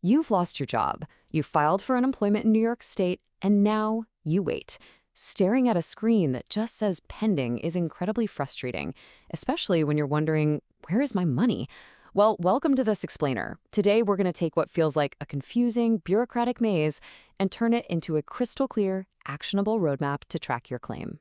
You've lost your job, you filed for unemployment in New York State, and now you wait. Staring at a screen that just says pending is incredibly frustrating, especially when you're wondering, where is my money? Well, welcome to this explainer. Today, we're going to take what feels like a confusing, bureaucratic maze and turn it into a crystal clear, actionable roadmap to track your claim.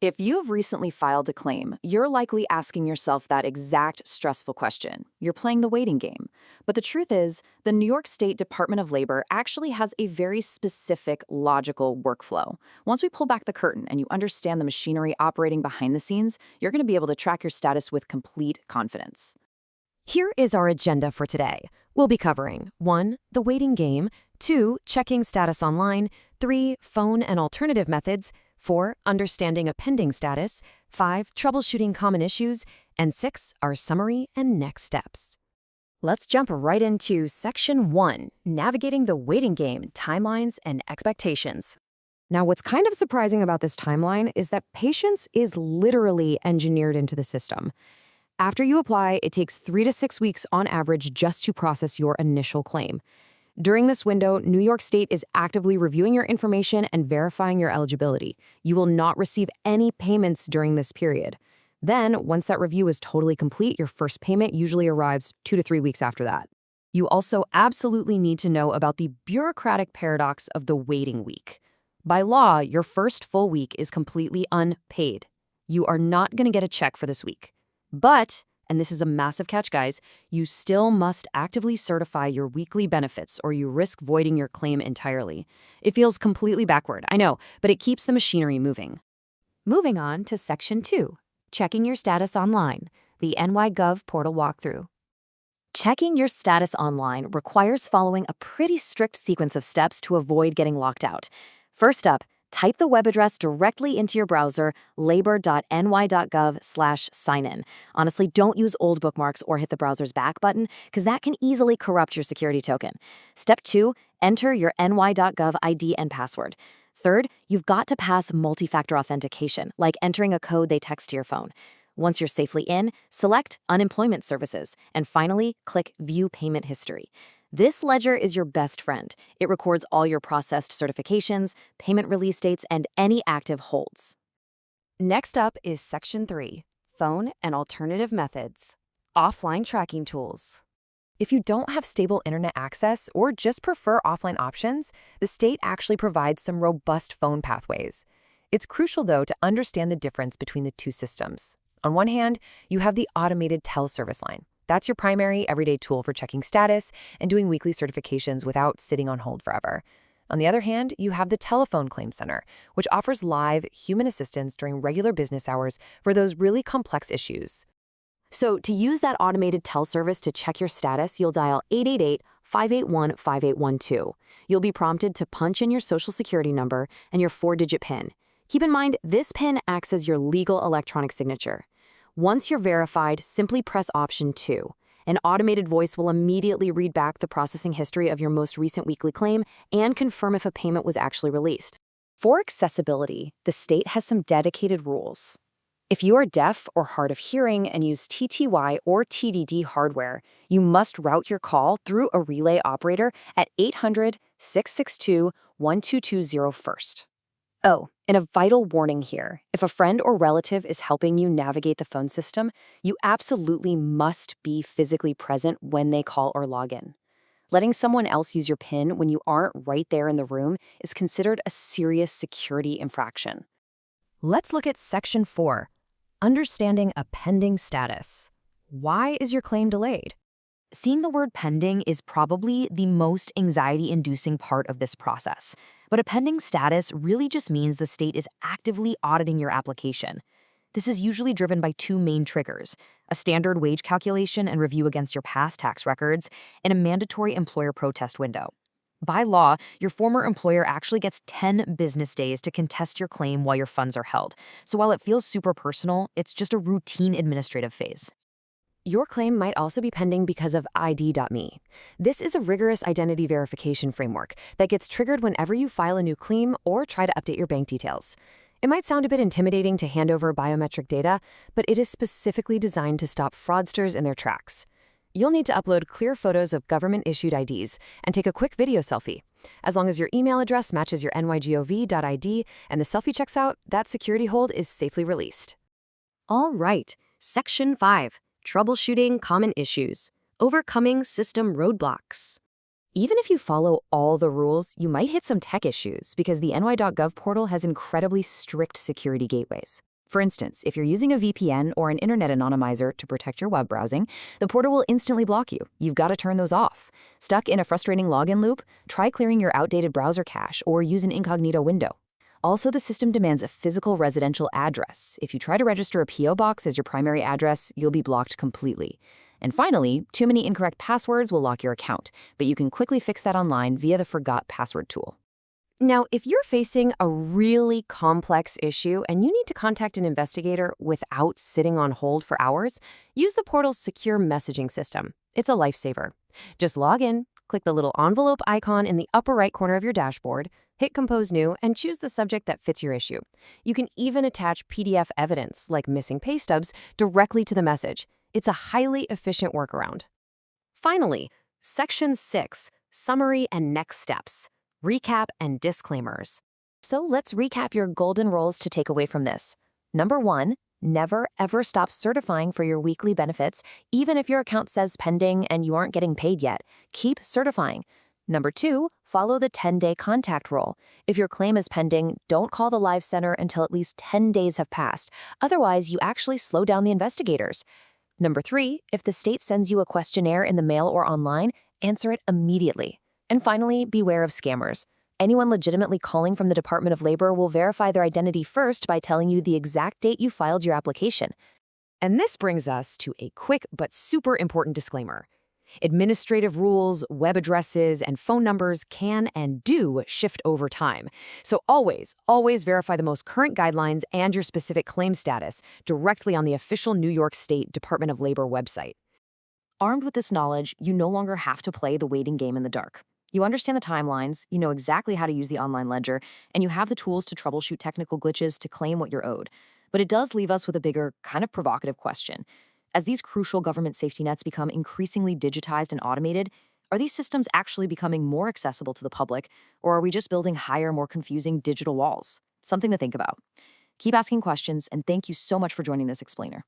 If you've recently filed a claim, you're likely asking yourself that exact stressful question. You're playing the waiting game. But the truth is, the New York State Department of Labor actually has a very specific, logical workflow. Once we pull back the curtain and you understand the machinery operating behind the scenes, you're going to be able to track your status with complete confidence. Here is our agenda for today. We'll be covering 1. The waiting game, 2. Checking status online, 3. Phone and alternative methods, 4. Understanding a pending status, 5. Troubleshooting common issues, and 6. Our summary and next steps. Let's jump right into Section 1, Navigating the Waiting Game, Timelines and Expectations. Now, what's kind of surprising about this timeline is that patience is literally engineered into the system. After you apply, it takes 3 to 6 weeks on average just to process your initial claim. During this window, New York State is actively reviewing your information and verifying your eligibility. You will not receive any payments during this period. Then, once that review is totally complete, your first payment usually arrives 2 to 3 weeks after that. You also absolutely need to know about the bureaucratic paradox of the waiting week. By law, your first full week is completely unpaid. You are not going to get a check for this week. But, and this is a massive catch, guys, you still must actively certify your weekly benefits or you risk voiding your claim entirely. It feels completely backward, I know, but it keeps the machinery moving. Moving on to Section 2, Checking Your Status Online, the NY.gov portal walkthrough. Checking your status online requires following a pretty strict sequence of steps to avoid getting locked out. First up, type the web address directly into your browser, labor.ny.gov/signin. Honestly, don't use old bookmarks or hit the browser's back button, because that can easily corrupt your security token. Step 2, enter your ny.gov ID and password. Third, you've got to pass multi-factor authentication, like entering a code they text to your phone. Once you're safely in, select Unemployment Services, and finally, click View Payment History. This ledger is your best friend. It records all your processed certifications, payment release dates, and any active holds. Next up is Section 3, Phone and Alternative Methods, Offline Tracking Tools. If you don't have stable internet access or just prefer offline options, the state actually provides some robust phone pathways. It's crucial, though, to understand the difference between the two systems. On one hand, you have the automated teleservice line. That's your primary everyday tool for checking status and doing weekly certifications without sitting on hold forever. On the other hand, you have the telephone claim center, which offers live human assistance during regular business hours for those really complex issues. So to use that automated teleservice to check your status, you'll dial 888-581-5812. You'll be prompted to punch in your social security number and your 4-digit PIN. Keep in mind, this PIN acts as your legal electronic signature. Once you're verified, simply press option 2. An automated voice will immediately read back the processing history of your most recent weekly claim and confirm if a payment was actually released. For accessibility, the state has some dedicated rules. If you are deaf or hard of hearing and use TTY or TDD hardware, you must route your call through a relay operator at 800-662-1220 first. Oh, and a vital warning here. If a friend or relative is helping you navigate the phone system, you absolutely must be physically present when they call or log in. Letting someone else use your PIN when you aren't right there in the room is considered a serious security infraction. Let's look at Section 4, Understanding a Pending Status. Why is your claim delayed? Seeing the word pending is probably the most anxiety-inducing part of this process. But a pending status really just means the state is actively auditing your application. This is usually driven by 2 main triggers: a standard wage calculation and review against your past tax records, and a mandatory employer protest window. By law, your former employer actually gets 10 business days to contest your claim while your funds are held. So while it feels super personal, it's just a routine administrative phase. Your claim might also be pending because of ID.me. This is a rigorous identity verification framework that gets triggered whenever you file a new claim or try to update your bank details. It might sound a bit intimidating to hand over biometric data, but it is specifically designed to stop fraudsters in their tracks. You'll need to upload clear photos of government-issued IDs and take a quick video selfie. As long as your email address matches your nygov.id and the selfie checks out, that security hold is safely released. All right, Section 5, Troubleshooting Common Issues, Overcoming System Roadblocks. Even if you follow all the rules, you might hit some tech issues because the ny.gov portal has incredibly strict security gateways. For instance, if you're using a VPN or an internet anonymizer to protect your web browsing, the portal will instantly block you. You've got to turn those off. Stuck in a frustrating login loop? Try clearing your outdated browser cache or use an incognito window. Also, the system demands a physical residential address. If you try to register a PO box as your primary address, you'll be blocked completely. And finally, too many incorrect passwords will lock your account, but you can quickly fix that online via the Forgot Password tool. Now, if you're facing a really complex issue and you need to contact an investigator without sitting on hold for hours, use the portal's secure messaging system. It's a lifesaver. Just log in, click the little envelope icon in the upper right corner of your dashboard, hit Compose New, and choose the subject that fits your issue. You can even attach PDF evidence, like missing pay stubs, directly to the message. It's a highly efficient workaround. Finally, Section 6, Summary and Next Steps. Recap and disclaimers. So let's recap your golden rules to take away from this. Number 1, never ever stop certifying for your weekly benefits, even if your account says pending and you aren't getting paid yet. Keep certifying. Number 2, follow the 10-day contact rule. If your claim is pending, don't call the Live Center until at least 10 days have passed. Otherwise, you actually slow down the investigators. Number 3, if the state sends you a questionnaire in the mail or online, answer it immediately. And finally, beware of scammers. Anyone legitimately calling from the Department of Labor will verify their identity first by telling you the exact date you filed your application. And this brings us to a quick but super important disclaimer. Administrative rules, web addresses, and phone numbers can and do shift over time. So always verify the most current guidelines and your specific claim status directly on the official New York State Department of Labor website. Armed with this knowledge, you no longer have to play the waiting game in the dark. You understand the timelines, you know exactly how to use the online ledger, and you have the tools to troubleshoot technical glitches to claim what you're owed. But it does leave us with a bigger, kind of provocative question. As these crucial government safety nets become increasingly digitized and automated, are these systems actually becoming more accessible to the public, or are we just building higher, more confusing digital walls? Something to think about. Keep asking questions, and thank you so much for joining this explainer.